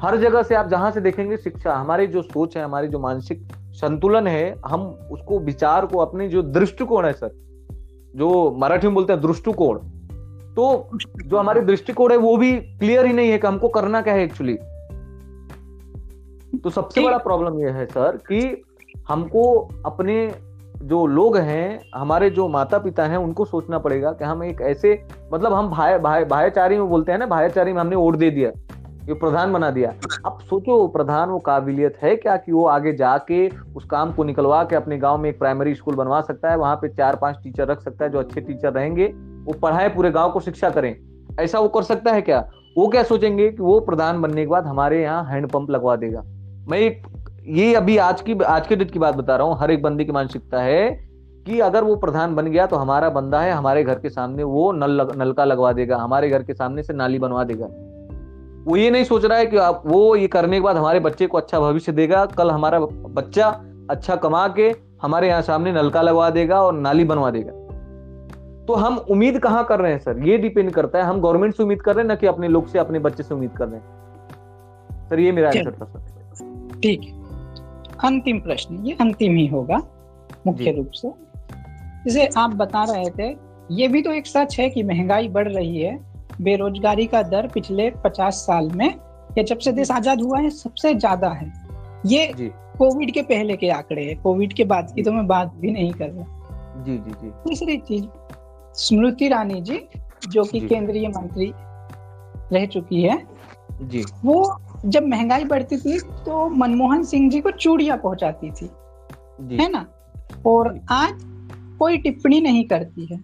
हर जगह से आप जहां से देखेंगे शिक्षा, हमारी जो सोच है, हमारी जो मानसिक संतुलन है, हम उसको विचार को अपने जो दृष्टिकोण है सर, जो मराठी में बोलते हैं दृष्टिकोण, तो जो हमारे दृष्टिकोण है वो भी क्लियर ही नहीं है कि हमको करना क्या है एक्चुअली। तो सबसे बड़ा प्रॉब्लम यह है सर कि हमको अपने जो लोग हैं, हमारे जो माता पिता हैं, उनको सोचना पड़ेगा कि हम एक ऐसे मतलब हम भाईचारी में बोलते हैं ना, भाईचारी में हमने वोट दे दिया, ये प्रधान बना दिया। अब सोचो प्रधान वो काबिलियत है क्या कि वो आगे जाके उस काम को निकलवा के अपने गांव में एक प्राइमरी स्कूल बनवा सकता है, वहां पे 4-5 टीचर रख सकता है जो अच्छे टीचर रहेंगे, वो पढ़ाए पूरे गांव को शिक्षा करें, ऐसा वो कर सकता है क्या? वो क्या सोचेंगे कि वो प्रधान बनने के बाद हमारे यहाँ हैंडपंप लगवा देगा। मैं ये अभी आज के डेट की बात बता रहा हूँ। हर एक बंदे की मानसिकता है कि अगर वो प्रधान बन गया तो हमारा बंदा है, हमारे घर के सामने वो नलका लगवा देगा, हमारे घर के सामने से नाली बनवा देगा। वो ये नहीं सोच रहा है कि आप वो ये करने के बाद हमारे बच्चे को अच्छा भविष्य देगा, कल हमारा बच्चा अच्छा कमा के हमारे यहाँ सामने नलका लगवा देगा और नाली बनवा देगा। तो हम उम्मीद कहाँ कर रहे हैं सर? ये डिपेंड करता है, हम गवर्नमेंट से उम्मीद कर रहे हैं ना कि अपने लोग से, अपने बच्चे से उम्मीद कर रहे हैं। सर ये मेरा आंसर था सर। ठीक है, अंतिम प्रश्न, ये अंतिम ही होगा मुख्य रूप से। जैसे आप बता रहे थे, ये भी तो एक सच है कि महंगाई बढ़ रही है, बेरोजगारी का दर पिछले 50 साल में या जब से देश आजाद हुआ है सबसे ज्यादा है। ये कोविड के पहले के आंकड़े हैं, कोविड के बाद की तो मैं बात भी नहीं कर रहा। जी जी जी। तीसरी चीज, स्मृति ईरानी जी जो कि केंद्रीय मंत्री रह चुकी है जी, वो जब महंगाई बढ़ती थी तो मनमोहन सिंह जी को चूड़ियां पहुंचाती थी जी, है ना, और आज कोई टिप्पणी नहीं करती है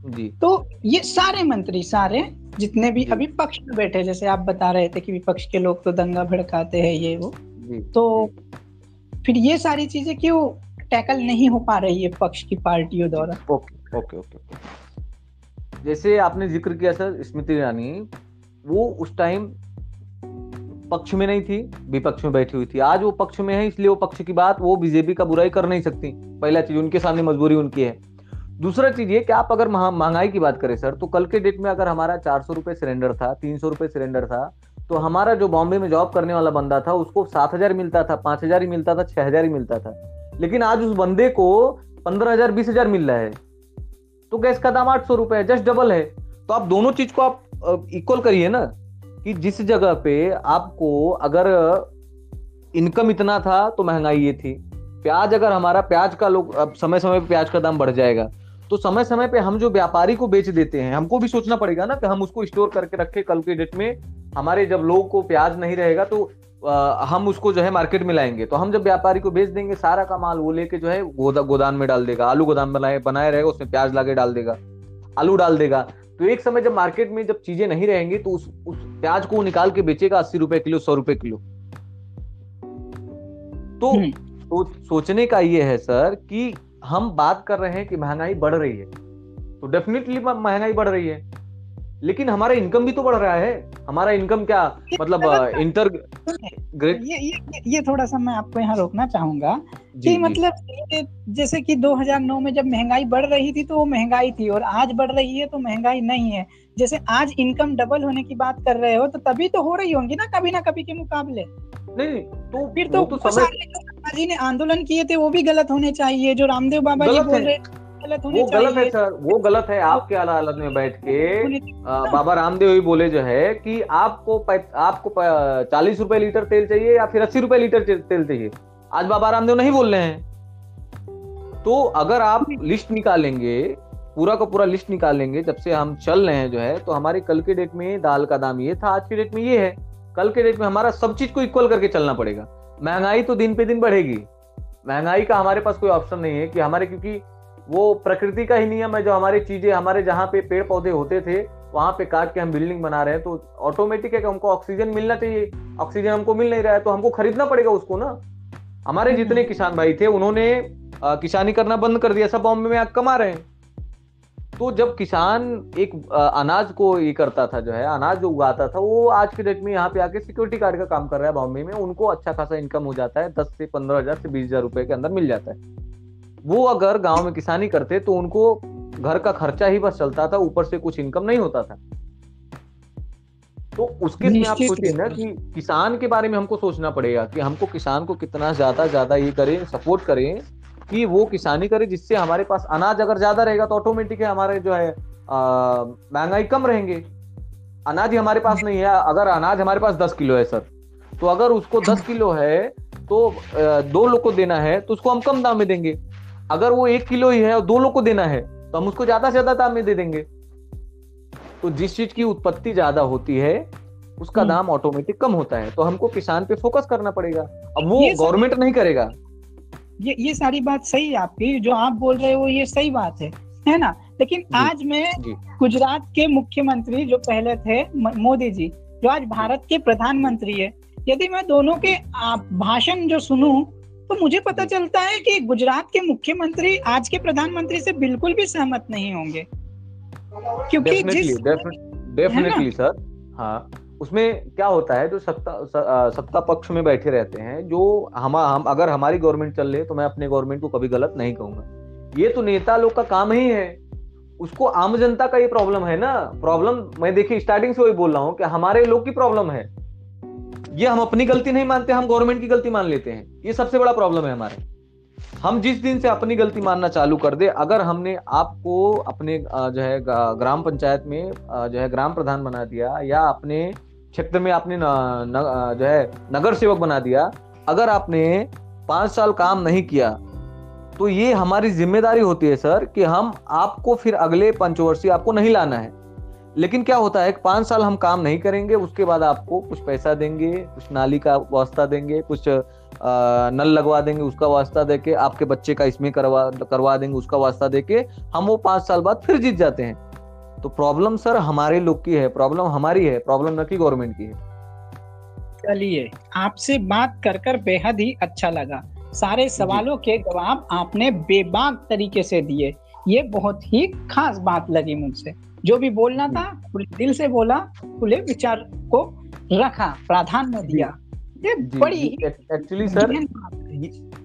जी। तो ये सारे मंत्री, सारे जितने भी अभी पक्ष में बैठे, जैसे आप बता रहे थे कि विपक्ष के लोग तो दंगा भड़काते हैं ये वो, तो फिर ये सारी चीजें क्यों टैकल नहीं हो पा रही है पक्ष की पार्टियों द्वारा? Okay okay okay. जैसे आपने जिक्र किया सर स्मृति ईरानी, वो उस टाइम पक्ष में नहीं थी, विपक्ष में बैठी हुई थी। आज वो पक्ष में है, इसलिए वो पक्ष की बात, वो बीजेपी का बुराई कर नहीं सकती। पहला चीज, उनके सामने मजबूरी उनकी है। दूसरा चीज ये कि आप अगर महंगाई की बात करें सर, तो कल के डेट में अगर हमारा 400 रुपए सिलेंडर था, 300 रुपए सिलेंडर था, तो हमारा जो बॉम्बे में जॉब करने वाला बंदा था उसको 7,000 मिलता था, 5,000 ही मिलता था, 6,000 ही मिलता था। लेकिन आज उस बंदे को 15,000 20,000 मिल रहा है। तो गैस का दाम 800 रुपए है, जस्ट डबल है। तो आप दोनों चीज को आप इक्वल करिए ना, कि जिस जगह पे आपको अगर इनकम इतना था तो महंगाई ये थी। प्याज, अगर हमारा प्याज का लोग अब समय समय पे प्याज का दाम बढ़ जाएगा, तो समय समय पे हम जो व्यापारी को बेच देते हैं, हमको भी सोचना पड़ेगा ना कि हम उसको स्टोर करके रखें। कल के डेट में हमारे जब लोगों को प्याज नहीं रहेगा तो हम उसको जो है मार्केट में लाएंगे, तो हम जब व्यापारी को बेच देंगे, सारा का माल वो लेके जो है गोदाम में डाल देगा, आलू गोदाम बनाए रहेगा, उसमें प्याज लाके डाल देगा, आलू डाल देगा। तो एक समय जब मार्केट में जब चीजें नहीं रहेंगी तो उस प्याज को निकाल के बेचेगा 80 रुपए किलो, 100 रुपए किलो। तो सोचने का ये है सर कि हम बात कर रहे हैं कि महंगाई बढ़ रही है, तो डेफिनेटली महंगाई बढ़ रही है, लेकिन हमारा इनकम भी तो बढ़ रहा है। हमारा इनकम क्या मतलब ये थोड़ा सा मैं आपको यहाँ रोकना चाहूंगा कि मतलब जैसे कि 2009 में जब महंगाई बढ़ रही थी तो वो महंगाई थी, और आज बढ़ रही है तो महंगाई नहीं है। जैसे आज इनकम डबल होने की बात कर रहे हो तो तभी तो हो रही होंगी ना कभी के मुकाबले। नहीं तो फिर तो जी ने आंदोलन किए थे वो भी गलत होने चाहिए, जो रामदेव बाबा जी बोल रहे गलत होने चाहिए। गलत है सर, वो गलत है। आपके अदालत में बैठ के बाबा रामदेव ही बोले जो है कि आपको 40 रुपए लीटर तेल चाहिए या फिर 80 रुपए लीटर तेल चाहिए। आज बाबा रामदेव नहीं बोल रहे हैं, तो अगर आप लिस्ट निकालेंगे, पूरा का पूरा लिस्ट निकालेंगे, जब से हम चल रहे हैं जो है, तो हमारे कल के डेट में दाल का दाम ये था, आज के डेट में ये है। कल के डेट में हमारा सब चीज को इक्वल करके चलना पड़ेगा। महंगाई तो दिन पे दिन बढ़ेगी, महंगाई का हमारे पास कोई ऑप्शन नहीं है कि हमारे, क्योंकि वो प्रकृति का ही नियम है, जो हमारी चीजें, हमारे जहाँ पे पेड़ पौधे होते थे वहां पे काट के हम बिल्डिंग बना रहे हैं, तो ऑटोमेटिक है कि हमको ऑक्सीजन मिलना चाहिए। ऑक्सीजन हमको मिल नहीं रहा है तो हमको खरीदना पड़ेगा उसको ना। हमारे जितने किसान भाई थे उन्होंने किसानी करना बंद कर दिया, सब बॉम्बे में आग कमा रहे हैं। तो जब किसान एक अनाज को ये करता था, जो है अनाज जो उगाता था, वो आज के डेट में यहाँ पे आके सिक्योरिटी गार्ड का काम कर रहा है बॉम्बे में। उनको अच्छा खासा इनकम हो जाता है, 10 से 15,000 से 20,000 रुपए के अंदर मिल जाता है। वो अगर गांव में किसानी करते तो उनको घर का खर्चा ही बस चलता था, ऊपर से कुछ इनकम नहीं होता था। तो उसके में आप सोचिए ना कि किसान के बारे में हमको सोचना पड़ेगा कि हमको किसान को कितना ज्यादा ये करें, सपोर्ट करें कि वो किसानी करे, जिससे हमारे पास अनाज अगर ज्यादा रहेगा तो ऑटोमेटिक है हमारे जो है महंगाई कम रहेंगे। अनाज ही हमारे पास नहीं है। अगर अनाज हमारे पास 10 किलो है सर, तो अगर उसको 10 किलो है तो 2 लोग को देना है तो उसको हम कम दाम में देंगे। अगर वो 1 किलो ही है और 2 लोग को देना है तो हम उसको ज्यादा से ज्यादा दाम में दे देंगे। तो जिस चीज की उत्पत्ति ज्यादा होती है उसका दाम ऑटोमेटिक कम होता है। तो हमको किसान पे फोकस करना पड़ेगा। अब वो गवर्नमेंट नहीं करेगा। ये सारी बात सही है आपकी, जो आप बोल रहे हो ये सही बात है ना। लेकिन आज मैं गुजरात के मुख्यमंत्री जो पहले थे मोदी जी, जो आज भारत के प्रधानमंत्री है, यदि मैं दोनों के भाषण जो सुनूं तो मुझे पता चलता है कि गुजरात के मुख्यमंत्री आज के प्रधानमंत्री से बिल्कुल भी सहमत नहीं होंगे, क्योंकि डेफिनेटली सर, हाँ, उसमें क्या होता है, जो सत्ता पक्ष में बैठे रहते हैं, जो हम अगर हमारी गवर्नमेंट चल रही है तो मैं अपने गवर्नमेंट को कभी गलत नहीं कहूंगा। ये तो नेता लोग का काम ही है, उसको आम जनता का ये प्रॉब्लम है ना। प्रॉब्लम मैं देखिए स्टार्टिंग से वही बोल रहा हूँ कि हमारे लोग की प्रॉब्लम है। ये हम अपनी गलती नहीं मानते, हम गवर्नमेंट की गलती मान लेते हैं। ये सबसे बड़ा प्रॉब्लम है हमारे। हम जिस दिन से अपनी गलती मानना चालू कर दे, अगर हमने आपको अपने जो है ग्राम पंचायत में जो है ग्राम प्रधान बना दिया, या अपने क्षेत्र में आपने जो है नगर सेवक बना दिया, अगर आपने 5 साल काम नहीं किया तो ये हमारी जिम्मेदारी होती है सर कि हम आपको फिर अगले पंचवर्षीय आपको नहीं लाना है। लेकिन क्या होता है, 5 साल हम काम नहीं करेंगे, उसके बाद आपको कुछ पैसा देंगे, कुछ नाली का वास्ता देंगे, कुछ नल लगवा देंगे, उसका वास्ता देके आपके बच्चे का इसमें करवा देंगे, उसका वास्ता देके हम वो 5 साल बाद फिर जीत जाते हैं। तो प्रॉब्लम सर हमारे लोग की है, प्रॉब्लम हमारी है, प्रॉब्लम न कि गवर्नमेंट की है। चलिए, आपसे बात कर कर बेहद ही अच्छा लगा। सारे सवालों के जवाब आपने बेबाक तरीके से दिए, ये बहुत ही खास बात लगी मुझसे। जो भी बोलना था खुले दिल से बोला, खुले विचार को रखा, प्राधान्य दिया। ये बड़ी एक्चुअली सर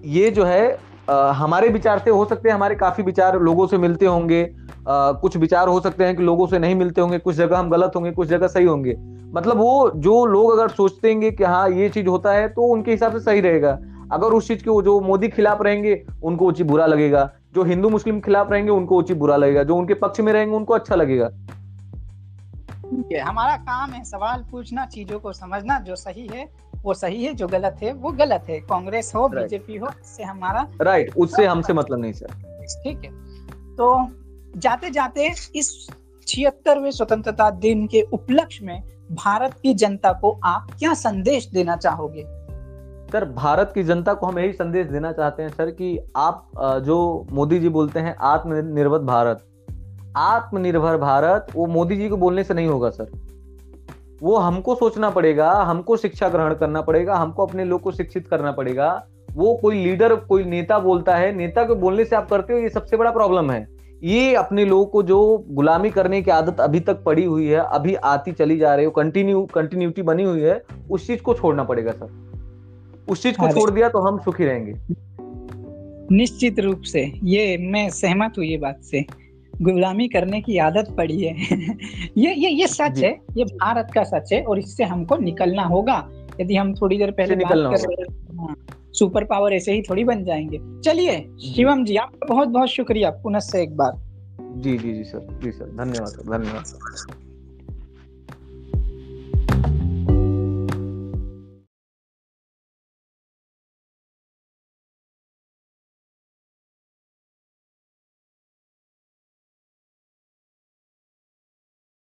ये जो है हमारे विचार से हो सकते हैं, हमारे काफी विचार लोगों से मिलते होंगे, कुछ विचार हो सकते हैं कि लोगों से नहीं मिलते होंगे, कुछ जगह हम गलत होंगे, कुछ जगह सही होंगे। मतलब वो जो लोग अगर सोचते हैं कि हाँ ये चीज होता है तो उनके हिसाब से सही रहेगा। अगर उस चीज के जो मोदी खिलाफ रहेंगे उनको वो चीज बुरा लगेगा, जो हिंदू मुस्लिम खिलाफ रहेंगे उनको वो चीज बुरा लगेगा, जो उनके पक्ष में रहेंगे उनको अच्छा लगेगा। हमारा काम है सवाल पूछना, चीजों को समझना, जो सही है वो सही है, जो गलत है वो गलत है। कांग्रेस हो, बीजेपी हो, इससे हमारा उससे हमसे मतलब नहीं सर। ठीक है, तो जाते जाते इस 76वें स्वतंत्रता दिन के उपलक्ष्य में भारत की जनता को आप क्या संदेश देना चाहोगे? सर, भारत की जनता को हम यही संदेश देना चाहते हैं सर कि आप जो मोदी जी बोलते हैं आत्मनिर्भर भारत, आत्मनिर्भर भारत, वो मोदी जी को बोलने से नहीं होगा सर। वो हमको सोचना पड़ेगा, हमको शिक्षा ग्रहण करना पड़ेगा, हमको अपने लोग को शिक्षित करना पड़ेगा। वो कोई लीडर, कोई नेता बोलता है, नेता के बोलने से आप करते हो, ये सबसे बड़ा प्रॉब्लम है। ये अपने लोगों को जो गुलामी करने की आदत अभी तक पड़ी हुई है, अभी आती चली जा रही है, कंटिन्यूटी बनी हुई है, उस चीज को छोड़ना पड़ेगा सर। उस चीज को छोड़ दिया तो हम सुखी रहेंगे। निश्चित रूप से, ये मैं सहमत हूँ ये बात से। गुलामी करने की आदत पड़ी है ये सच है, ये भारत का सच है, और इससे हमको निकलना होगा। यदि हम थोड़ी देर पहले बात कर रहे हैं, सुपर पावर ऐसे ही थोड़ी बन जाएंगे। चलिए शिवम जी, आपका बहुत बहुत शुक्रिया पुनः से एक बार। जी सर, धन्यवाद।